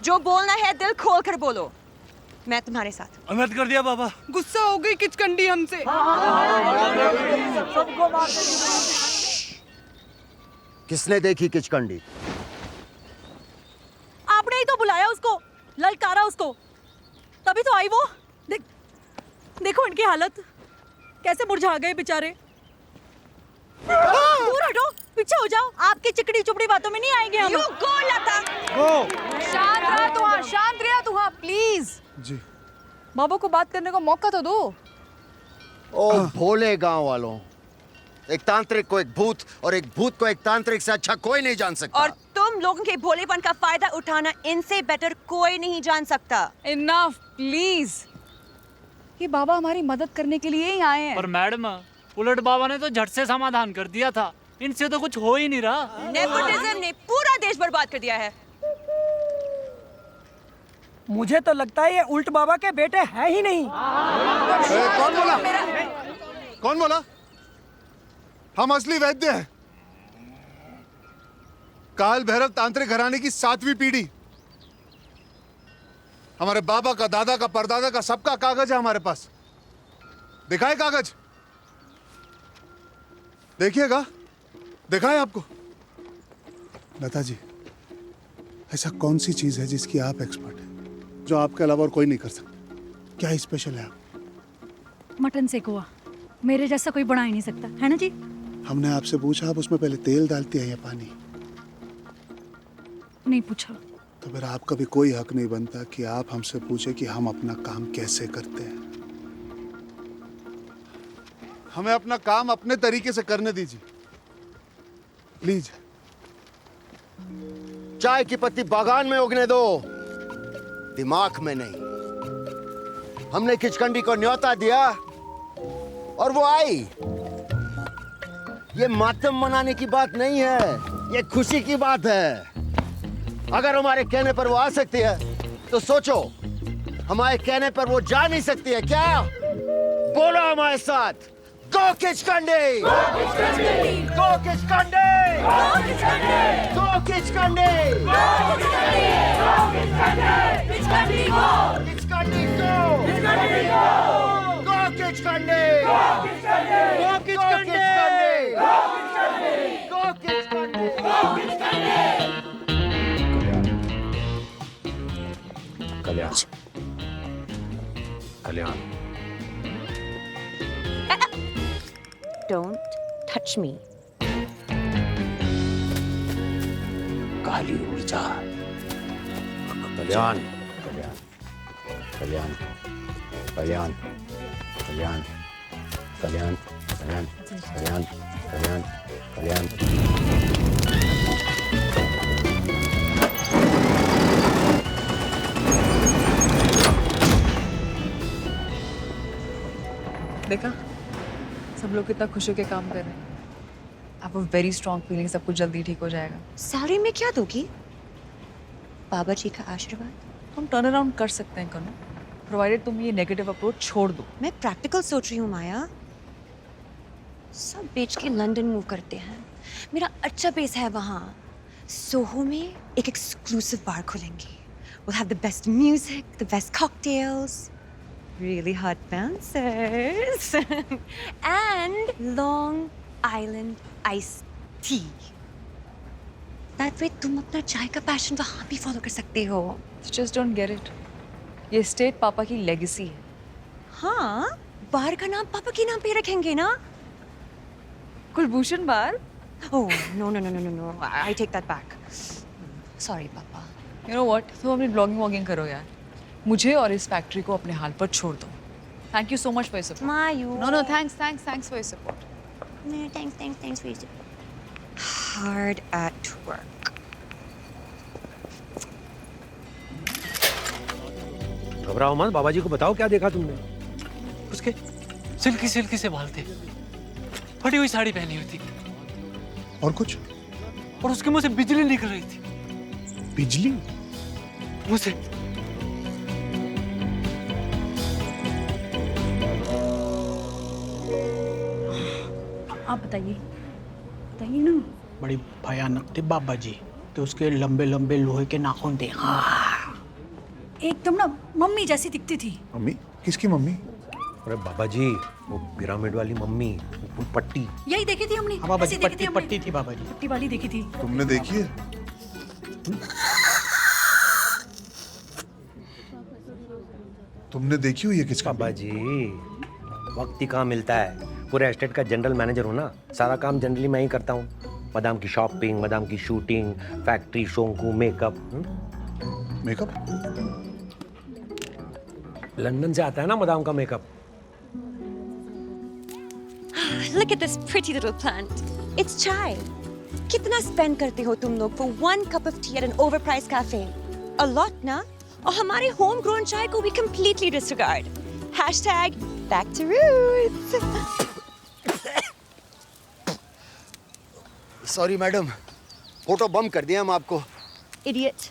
जो बोलना है दिल खोल कर बोलो, मैं तुम्हारे साथ। अमृत कर दिया बाबा। गुस्सा हो गई किचकंडी हमसे। किसने देखी किचकंडी? आपने ही तो बुलाया उसको, ललकारा उसको, तभी तो आई वो। देखो इनकी हालत, कैसे मुरझा गए बेचारे। दूर हटो, पीछे हो जाओ, आपकी चिकड़ी चुपड़ी बातों में नहीं आएंगे हम। You go, लता। शांत रहा तू, हाँ शांत रहा तू, हाँ प्लीज। जी बाबू को बात करने का मौका तो दो। ओ भोले गांव वालों, एक तांत्रिक को एक भूत और एक भूत को एक तांत्रिक से अच्छा कोई नहीं जान सकता। और तुम लोगों के भोलेपन का फायदा उठाना इनसे बेटर कोई नहीं जान सकता। Enough please. ये बाबा हमारी मदद करने के लिए ही आए हैं। पर मैडम, उलट बाबा ने तो झट से समाधान कर दिया था, इनसे तो कुछ हो ही नहीं रहा। नेपोटिज्म ने पूरा देश बर्बाद कर दिया है। मुझे तो लगता है ये उल्ट बाबा के बेटे हैं ही नहीं। कौन बोला? कौन बोला? हम असली वैद्य हैं। काल भैरव तांत्रिक घराने की 7वीं पीढ़ी। हमारे बाबा का, दादा का, परदादा का सबका कागज है हमारे पास। दिखाए कागज? देखिएगा, दिखाए आपको। लता जी, ऐसा कौन सी चीज है जिसकी आप एक्सपर्ट हैं, जो आपके अलावा और कोई नहीं कर सकता? क्या स्पेशल है आप? मटन सेकुआ, मेरे जैसा कोई बना ही नहीं सकता, है ना जी? हमने आपसे पूछा, आप उसमें पहले तेल डालती है या पानी? नहीं पूछा। तो फिर आपका भी कोई हक नहीं बनता कि आप हमसे पूछे कि हम अपना काम कैसे करते हैं। हमें अपना काम अपने तरीके से करने दीजिए प्लीज। चाय की पत्ती बागान में उगने दो, दिमाग में नहीं। हमने किचकंडी को न्योता दिया और वो आई। ये मातम मनाने की बात नहीं है, ये खुशी की बात है। अगर हमारे कहने पर वो आ सकती है तो सोचो, हमारे कहने पर वो जा नहीं सकती है क्या? बोलो हमारे साथ, गो किचकंडी! गो किचकंडी! गो किचकंडी! गो किचकंडी! गो किचकंडी! किचकंडी गो! किचकंडी गो! गो किचकंडी! गो किचकंडी! गो किचकंडी! गो किचकंडी! कल्याण, कल्याण, Don't touch me. काली ऊर्जा। कल्याण, कल्याण, कल्याण, कल्याण, कल्याण, कल्याण, कल्याण, कल्याण, कल्याण, कल्याण। देखा, सब लोग कितना खुश होकर काम कर रहे हैं। आप वेरी स्ट्रॉन्ग फीलिंग, सब कुछ जल्दी ठीक हो जाएगा। सैलरी में क्या दोगी? बाबा जी का आशीर्वाद। हम टर्न अराउंड कर सकते हैं कनो, प्रोवाइडेड तुम ये नेगेटिव अप्रोच छोड़ दो। मैं प्रैक्टिकल सोच रही हूँ माया। सब बेच के लंदन मूव करते हैं, मेरा अच्छा बेस है वहाँ। सोहो में एक एक्सक्लूसिव बार खोलेंगे। We'll have the best music, the best cocktails, really hot bouncers, and Long Island iced tea. That way तुम अपना चाय का पैशन वहाँ भी फॉलो कर सकते हो। जस्ट डोंट गेट इट, ये स्टेट पापा की लेगेसी है। हाँ, बार का नाम पापा के नाम पे रखेंगे ना? कुलभूषण बार? Oh, no, I take that back. Sorry, पापा। You know what? तुम अपनी ब्लॉगिंग वॉगिंग करो यार, मुझे और इस फैक्ट्री को अपने हाल पर छोड़ दो। Thank you so much for your support. Mayu. No, thanks for your support. No, thanks for your support. Hard at work. घबराओ मत, बाबा जी को बताओ क्या देखा तुमने। उसके सिल्की सिल्की से बाल थे, फटी हुई साड़ी पहनी हुई थी, और कुछ? और उसके मुंह से बिजली निकल रही थी। बिजली? मुंह से। आप बताइए ना। बड़ी भयानक थे बाबा जी, तो उसके लंबे लंबे लोहे के नाखून थे। हाँ। एकदम ना मम्मी जैसी दिखती थी। मम्मी? किसकी मम्मी? अरे बाबा जी, वो पिरामिड वाली मम्मी, वो पट्टी। यही देखी थी हमने। हाँ बाबा जी, ऐसी देखी थी पट्टी हमने। पट्टी थी बाबा जी। पट्टी वाली देखी थी। तुमने देखी है? तुमने देखी हुई है किसकी? बाबा जी, वक्त ही कहाँ मिलता है। पूरे एस्टेट का जनरल मैनेजर हूँ ना, सारा काम जनरली मैं ही करता हूँ। मदाम की शॉपिंग, मदाम की शूटिंग, फैक्ट्री, शोंकू, मेकअप। मेकअप? लंदन से आता है ना मदाम का makeup. Look at this pretty little plant. It's chai. कितना spend करते हो तुम लोग for one cup of tea at an overpriced cafe? A lot, ना? और हमारे homegrown chai को we completely disregard. Hashtag back to roots. Sorry madam, photo bomb कर दिया हम आपको। Idiot.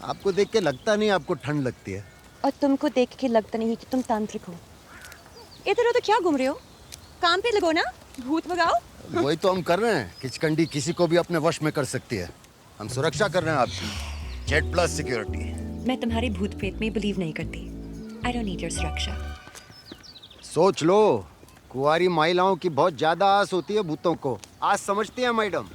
आपको देख के लगता नहीं आपको ठंड लगती है। और तुमको देख के लगता नहीं कि तुम तांत्रिक हो। इधर उधर क्या घूम रहे हो? काम पे लगो ना, भूत भगाओ। वही तो हम कर रहे हैं। किचकंडी किसी को भी अपने वश में कर सकती है। हम सुरक्षा कर रहे हैं आपकी। Z plus security. मैं तुम्हारे भूत प्रेत में बिलीव नहीं करती। I don't need your सुरक्षा। सोच लो, कुंवारी महिलाओं की बहुत ज्यादा आस होती है भूतों को। आज समझती है मैडम।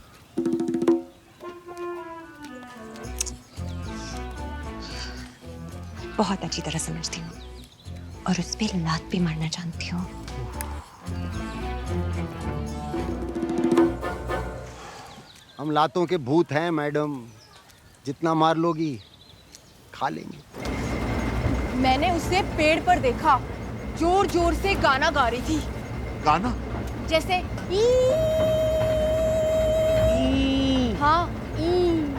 बहुत अच्छी तरह समझती हूँ और उस पे लात भी मारना जानती हूँ। हम लातों के भूत हैं मैडम। जितना मार लोगी खा लेंगे। मैंने उसे पेड़ पर देखा, जोर जोर से गाना गा रही थी। गाना? जैसे ई। हाँ, ई।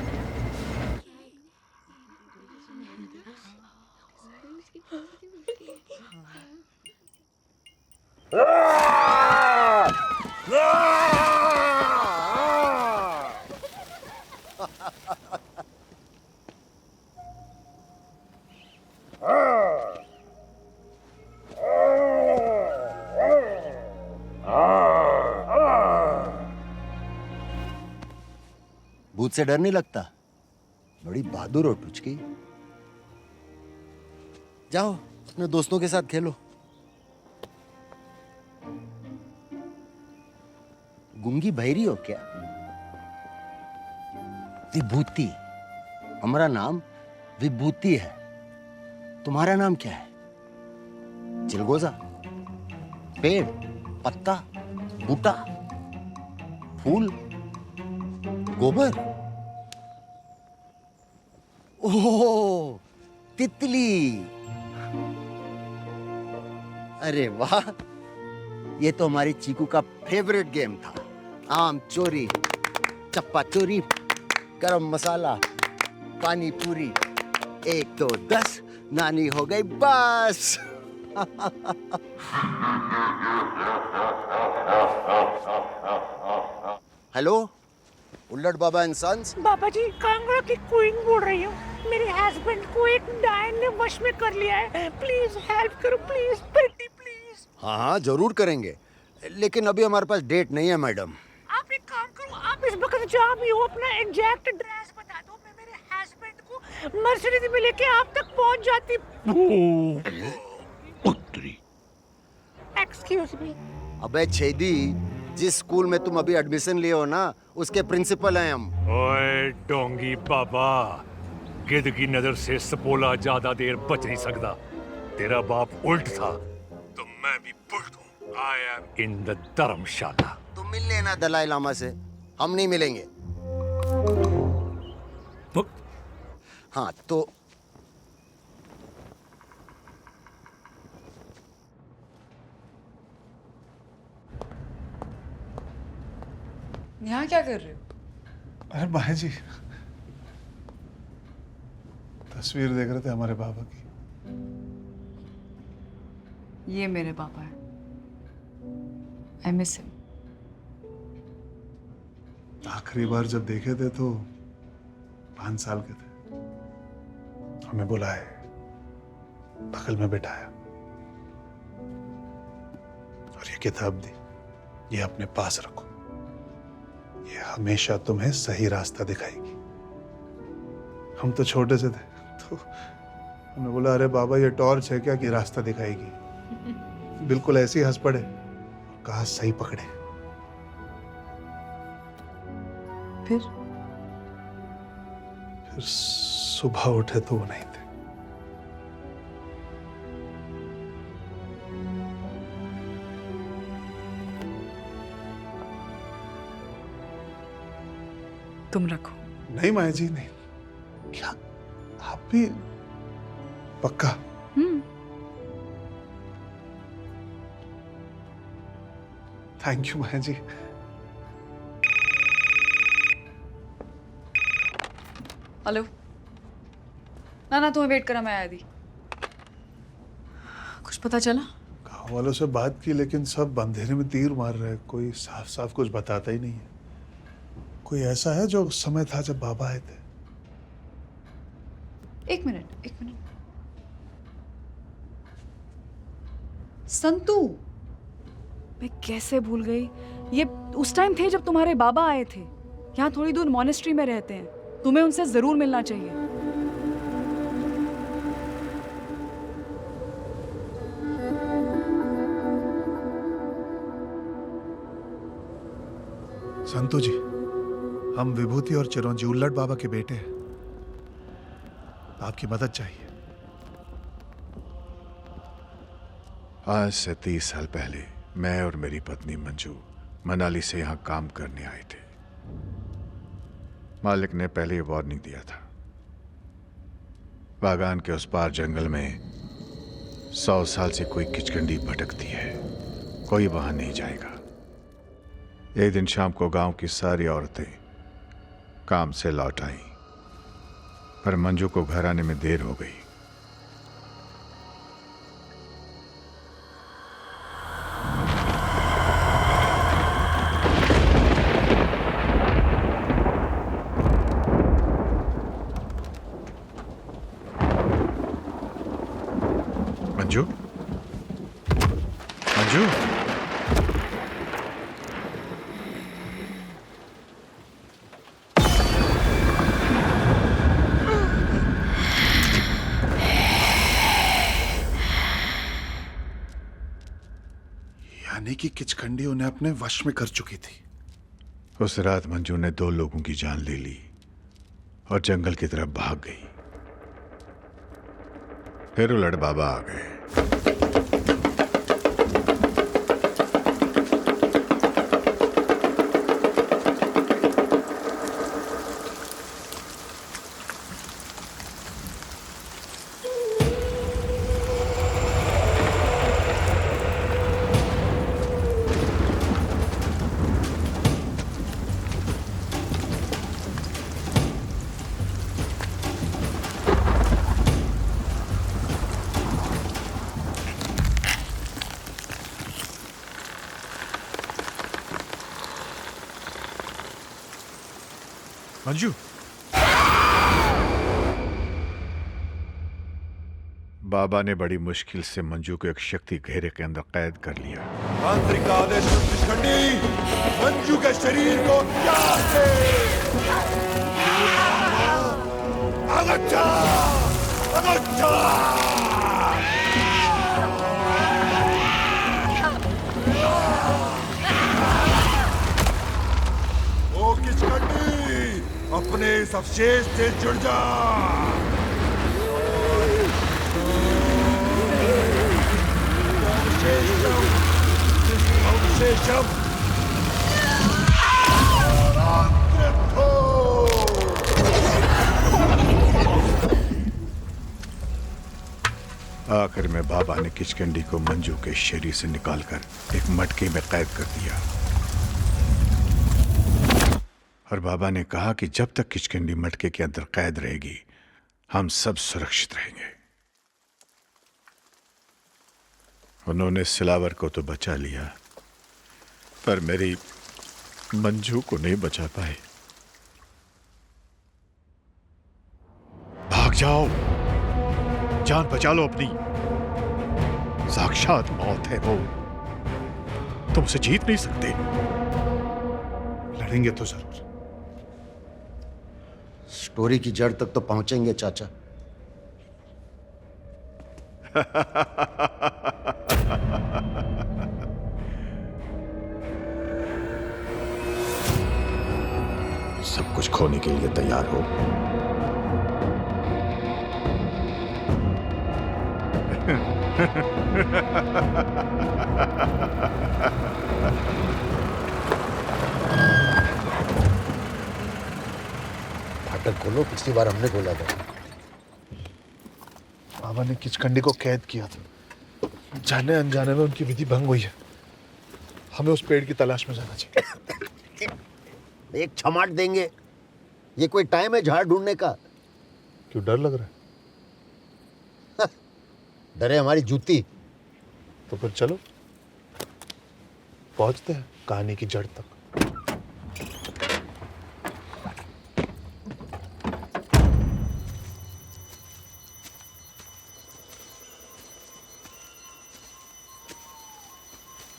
भूत से डर नहीं लगता? बड़ी बहादुर हो टुचकी। जाओ अपने दोस्तों के साथ खेलो। गूंगी बहरी हो क्या? विभूति। हमारा नाम विभूति है। तुम्हारा नाम क्या है? चिलगोजा, पेड़, पत्ता, बूटा, फूल, गोबर। ओह, तितली। अरे वाह, ये तो हमारी चीकू का फेवरेट गेम था। आम चोरी, चप्पा चोरी, गरम मसाला, पानी पूरी। 1 2 10, नानी हो गई बस। Hello, Ullad Baba and sons. Baba ji, Kangra की क्वीन बोल रही हूँ। मेरे हस्बैंड को एक डायन ने वश में कर लिया है। प्लीज हेल्प करो, प्लीज बेटी, प्लीज। हाँ हाँ जरूर करेंगे, लेकिन अभी हमारे पास डेट नहीं है मैडम। आप एक काम करो, आप इस वक्त जहाँ भी हो अपना एग्जैक्ट एड्रेस बता दो। मैं मेरे हस्बैंड को मर्सिडीज में लेके आप तक पहुँच जाती। Excuse me. अबे छेदी, जिस स्कूल में तुम अभी एडमिशन लिए हो ना, उसके प्रिंसिपल हैं हम। ओए डोंगी बाबा, गिद्ध की नजर से सपोला ज्यादा देर बच नहीं सकता। तेरा बाप उल्ट था तो मैं भी पुल्ट हूँ। आई एम इन द धर्मशाला। तुम मिल लेना दलाई लामा से, हम नहीं मिलेंगे। हाँ तो यहाँ क्या कर रहे हो? अरे भाई जी, तस्वीर देख रहे थे हमारे बाबा की। ये मेरे पापा है। I miss him. आखिरी बार जब देखे थे तो 5 साल के थे। हमें बुलाए, बगल में बिठाया और ये किताब दी, ये अपने पास रखो, ये हमेशा तुम्हें सही रास्ता दिखाएगी। हम तो छोटे से थे, तो हमने बोला अरे बाबा ये टॉर्च है क्या कि रास्ता दिखाएगी। बिल्कुल ऐसे ही हंस पड़े, कहा सही पकड़े। फिर सुबह उठे तो वो नहीं थे। तुम रखो। नहीं माया जी नहीं। क्या आप भी पक्का? Thank you Maya ji. Hello. ना तुम्हें वेट करा, मैं आया थी। कुछ पता चला? गाँव वालों से बात की लेकिन सब अंधेरे में तीर मार रहे हैं, कोई साफ साफ कुछ बताता ही नहीं है। कोई ऐसा है जो उस समय था जब बाबा आए थे? एक मिनट। संतू, मैं कैसे भूल गई। ये उस टाइम थे जब तुम्हारे बाबा आए थे। यहाँ थोड़ी दूर मॉनेस्ट्री में रहते हैं, तुम्हें उनसे जरूर मिलना चाहिए। संतू जी, हम विभूति और चिरंजी उल्लट बाबा के बेटे हैं। आपकी मदद चाहिए। आज से 30 साल पहले मैं और मेरी पत्नी मंजू मनाली से यहां काम करने आए थे। मालिक ने पहले ही वार्निंग दिया था, बागान के उस पार जंगल में 100 साल से कोई किचकंडी भटकती है, कोई वहां नहीं जाएगा। एक दिन शाम को गांव की सारी औरतें काम से लौट आईं, पर मंजू को घर आने में देर हो गई। मंजू, मंजू, यानी कि किचकंडी उन्हें अपने वश में कर चुकी थी। उस रात मंजू ने 2 लोगों की जान ले ली और जंगल की तरफ भाग गई। फिर उलट बाबा आ गए। मंजू, बाबा ने बड़ी मुश्किल से मंजू को एक शक्ति घेरे के अंदर कैद कर लिया। तांत्रिक का आदेश पर किचकंडी मंजू के शरीर को त्याग दे। अगच्चा, अगच्चा। ओ किचकंडी, अपने इस अवशेष से जुड़ जा। अवशेषम आखिर में बाबा ने किचकंडी को मंजू के शरीर से निकालकर एक मटके में कैद कर दिया और बाबा ने कहा कि जब तक किचकंडी मटके के अंदर कैद रहेगी हम सब सुरक्षित रहेंगे। उन्होंने सिलावर को तो बचा लिया पर मेरी मंजू को नहीं बचा पाए। भाग जाओ, जान बचा लो अपनी। साक्षात मौत है वो, तुम उसे जीत नहीं सकते। लड़ेंगे तो जरूर, स्टोरी की जड़ तक तो पहुंचेंगे चाचा। सब कुछ खोने के लिए तैयार हो? फाटक खोलो, पिछली बार हमने खोला था। बाबा ने किचकंडी को कैद किया था, जाने अनजाने में उनकी विधि भंग हुई है। हमें उस पेड़ की तलाश में जाना चाहिए। एक छमाट देंगे, ये कोई टाइम है झाड़ ढूंढने का? क्यों डर लग रहा है? डरे हमारी जूती। तो फिर चलो, पहुंचते हैं कहानी की जड़ तक।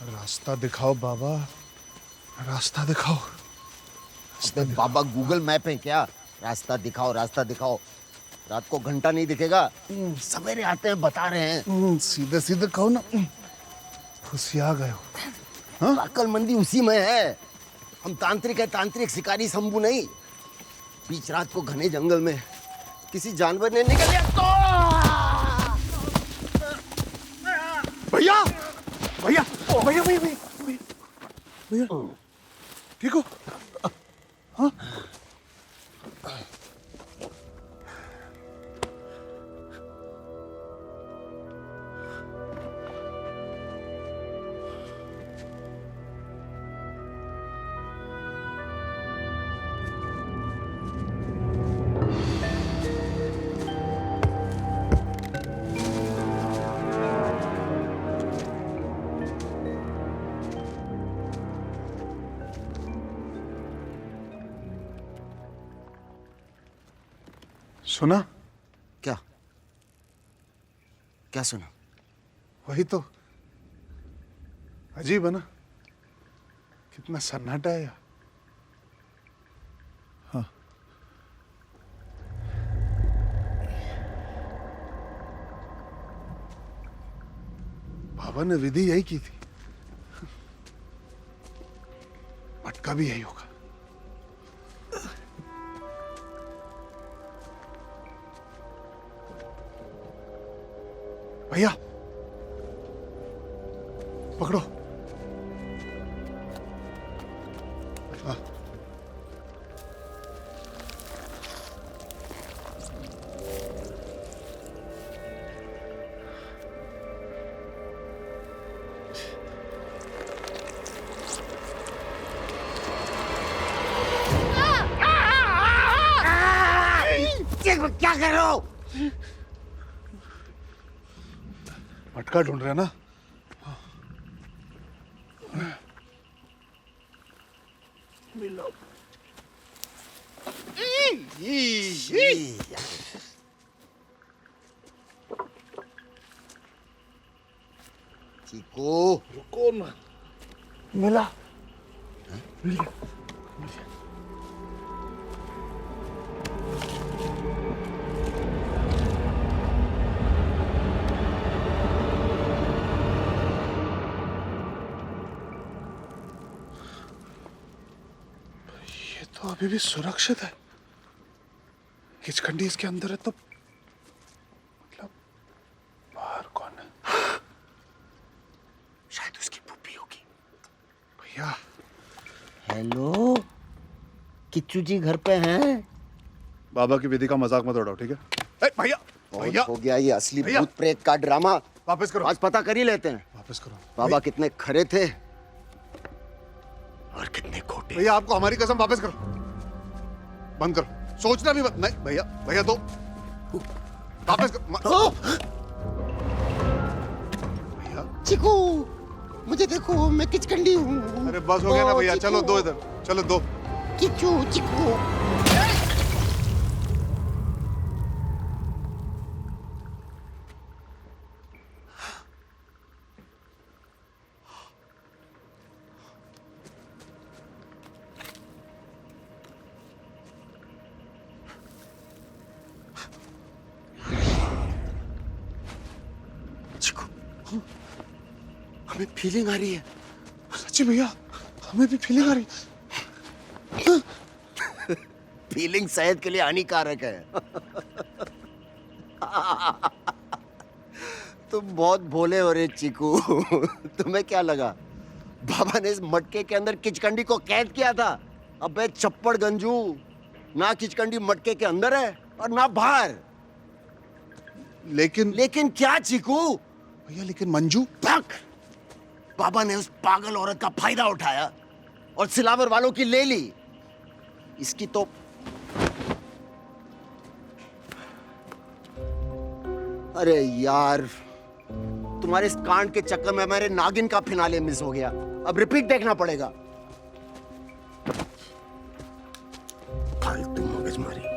रास्ता दिखाओ बाबा, रास्ता दिखाओ। बाबा गूगल मैप है क्या? रास्ता दिखाओ, रास्ता दिखाओ। रात को घंटा नहीं दिखेगा, सवेरे आते हैं बता रहे हैं। सीधे सीधे कहो ना, फुसिया गए हो। हाँ? अक्लमंदी उसी में है। हम तांत्रिक है, तांत्रिक, शिकारी शंभू नहीं। बीच रात को घने जंगल में किसी जानवर ने निकल लिया तो भैया भैया भैया भैया भैया भैया, ठीक हो? हाँ? सुना? क्या? क्या सुना? वही तो, अजीब है ना, कितना सन्नाटा है। हाँ, बाबा ने विधि यही की थी, भटका भी यही होगा। भैया पकड़ो। हाँ। क्या कर रहे हो? भटका ढूंढ रहे हैं ना? मिलो। चीकू, रुको ना। मिला। मिल गया। तो अभी भी सुरक्षित है। किचकंडी इसके अंदर है तो मतलब बाहर कौन है? शायद उसकी पुप्पी होगी। भैया। हेलो, किच्चू जी घर पे हैं? बाबा की विधि का मजाक मत उड़ाओ, ठीक है? भैया भैया हो गया ये असली भूत प्रेत का ड्रामा। वापस करो। आज पता कर ही लेते हैं। वापस करो। बाबा कितने खरे थे और कितने खोटे। भैया आपको हमारी कसम वापस करो। बंद करो, सोचना भी मत। नहीं भैया, भैया तो वापस करो। भैया चिकू, मुझे देखो, मैं किचकंडी हूँ। अरे बस हो गया ना भैया, चलो दो इधर, चलो दो। किच्चू चिकू। हमें फीलिंग आ रही है। सच्ची भैया, हमें भी फीलिंग आ रही है। फीलिंग सेहत के लिए हानिकारक है। तुम बहुत भोले हो रे चीकू। तुम्हें क्या लगा बाबा ने इस मटके के अंदर किचकंडी को कैद किया था? अबे चप्पड़ गंजू, ना किचकंडी मटके के अंदर है और ना बाहर। लेकिन क्या चीकू? भैया लेकिन मंजू। बाबा ने उस पागल औरत का फायदा उठाया और सिलावर वालों की ले ली। इसकी तो अरे यार, तुम्हारे इस कांड के चक्कर में मेरे नागिन का फिनाले मिस हो गया। अब रिपीट देखना पड़ेगा। फालतू मगजमारी।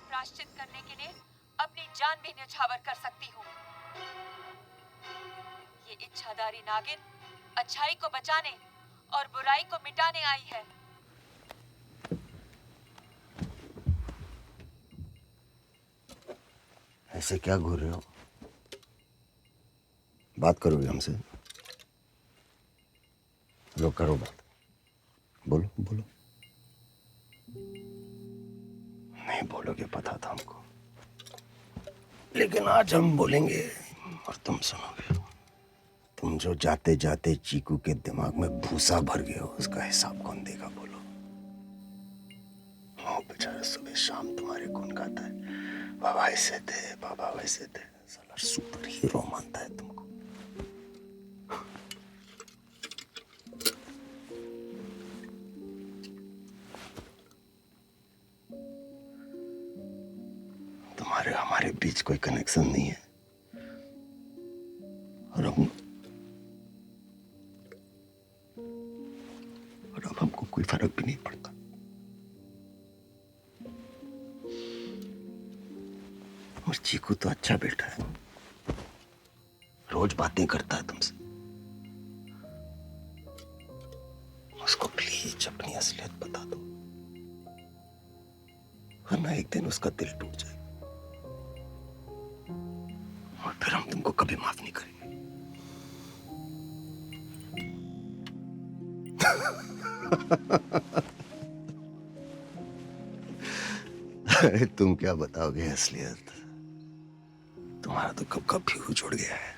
प्रायश्चित करने के लिए अपनी जान भी न्यौछावर कर सकती हूँ। ये इच्छाधारी नागिन अच्छाई को बचाने और बुराई को मिटाने आई है। ऐसे क्या घूर रहे हो? बात करोगे हमसे? लो करो बात। बोलो बोलो। नहीं बोलोगे पता था हमको, लेकिन आज हम बोलेंगे और तुम सुनोगे। तुम जो जाते जाते चीकू के दिमाग में भूसा भर गए हो, उसका हिसाब कौन देगा? बोलो। वो बेचारा सुबह शाम तुम्हारे गुण गाता है, बाबा ऐसे थे, बाबा वैसे थे। साला सुपर हीरो मानता है तुमको। तुम्हारे हमारे बीच कोई कनेक्शन नहीं है और अब हमको कोई फर्क भी नहीं पड़ता। और चीकू तो अच्छा बेटा है, रोज बातें करता है तुमसे। उसको प्लीज अपनी असलियत बता दो, वरना एक दिन उसका दिल टूट जाए और फिर हम तुमको कभी माफ नहीं करेंगे। तुम क्या बताओगे असलियत? तुम्हारा तो कब का फ्यूज उड़ गया है।